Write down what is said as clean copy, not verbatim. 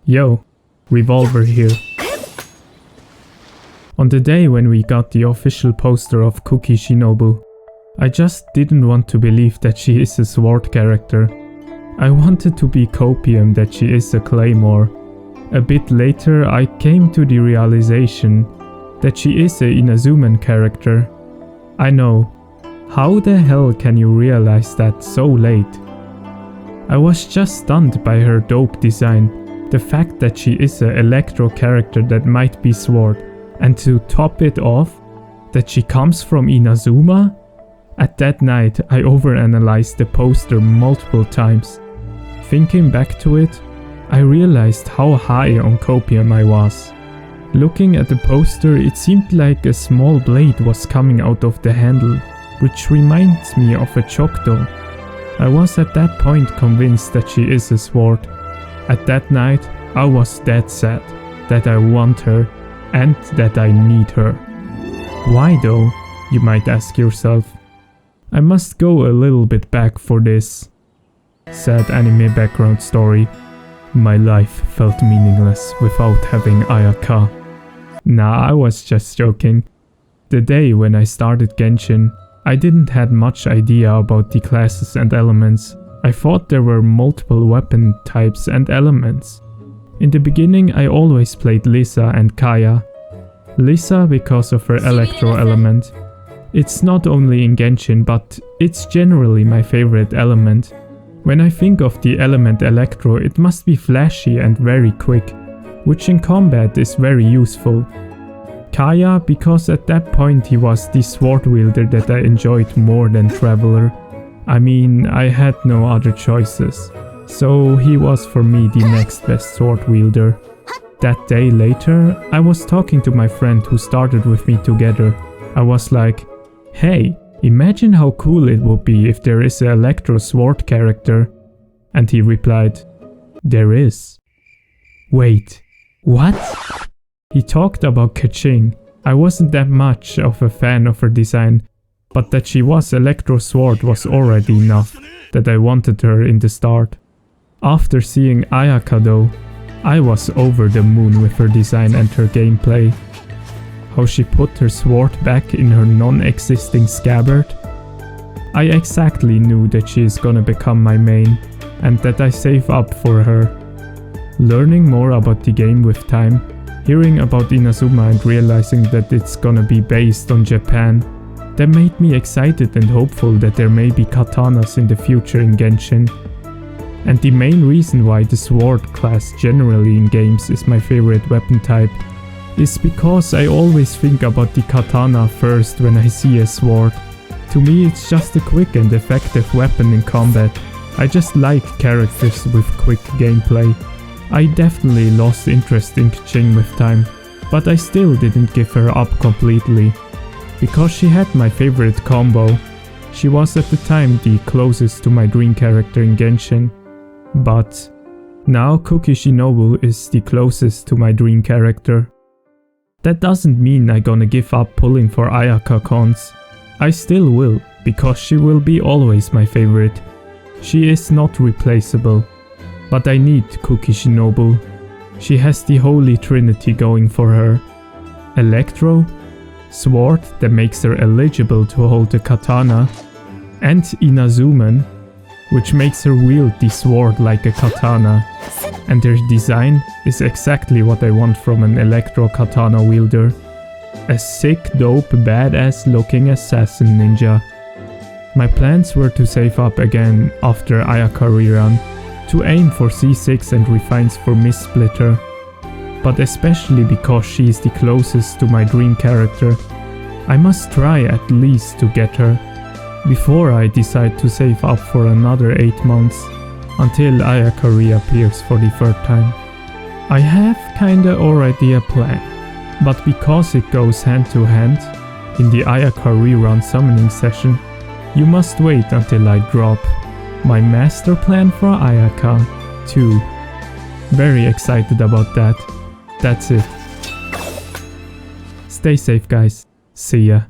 Yo, Revolver here. On the day when we got the official poster of Kuki Shinobu, I just didn't want to believe that she is a sword character. I wanted to be copium that she is a claymore. A bit later I came to the realization that she is a Inazuman character. I know, how the hell can you realize that so late? I was just stunned by her dope design, the fact that she is a electro character that might be sword, and to top it off, that she comes from Inazuma? At that night I overanalyzed the poster multiple times. Thinking back to it, I realized how high on copium I was. Looking at the poster, it seemed like a small blade was coming out of the handle, which reminds me of a Choctaw. I was at that point convinced that she is a sword. At that night, I was dead sad that I want her and that I need her. Why though, you might ask yourself. I must go a little bit back for this. Sad anime background story. My life felt meaningless without having Ayaka. Nah, I was just joking. The day when I started Genshin, I didn't had much idea about the classes and elements. I thought there were multiple weapon types and elements. In the beginning I always played Lisa and Kaya. Lisa because of her electro element. It's not only in Genshin, but it's generally my favorite element. When I think of the element electro, it must be flashy and very quick, which in combat is very useful. Kaya because at that point he was the sword wielder that I enjoyed more than Traveler. I mean, I had no other choices, so he was for me the next best sword wielder. That day later, I was talking to my friend who started with me together. I was like, hey, imagine how cool it would be if there is an electro sword character. And he replied, there is. Wait, what? He talked about Kitsune. I wasn't that much of a fan of her design, but that she was electro sword was already enough, that I wanted her in the start. After seeing Ayaka though, I was over the moon with her design and her gameplay. How she put her sword back in her non-existing scabbard. I exactly knew that she is gonna become my main, and that I save up for her. Learning more about the game with time, hearing about Inazuma and realizing that it's gonna be based on Japan, that made me excited and hopeful that there may be katanas in the future in Genshin. And the main reason why the sword class generally in games is my favorite weapon type is because I always think about the katana first when I see a sword. To me it's just a quick and effective weapon in combat. I just like characters with quick gameplay. I definitely lost interest in Chen with time, but I still didn't give her up completely. Because she had my favorite combo. She was at the time the closest to my dream character in Genshin. But now Kuki Shinobu is the closest to my dream character. That doesn't mean I'm gonna give up pulling for Ayaka cons. I still will, because she will be always my favorite. She is not replaceable. But I need Kuki Shinobu. She has the holy trinity going for her. Electro, sword that makes her eligible to hold the katana, and Inazuman, which makes her wield the sword like a katana. And her design is exactly what I want from an electro katana wielder. A sick, dope, badass looking assassin ninja. My plans were to save up again after Ayaka rerun, to aim for C6 and refines for Miss Splitter. But especially because she is the closest to my dream character, I must try at least to get her, before I decide to save up for another 8 months, until Ayaka reappears for the third time. I have kinda already a plan, but because it goes hand to hand, in the Ayaka rerun summoning session, you must wait until I drop my master plan for Ayaka too. Very excited about that. That's it. Stay safe guys. See ya.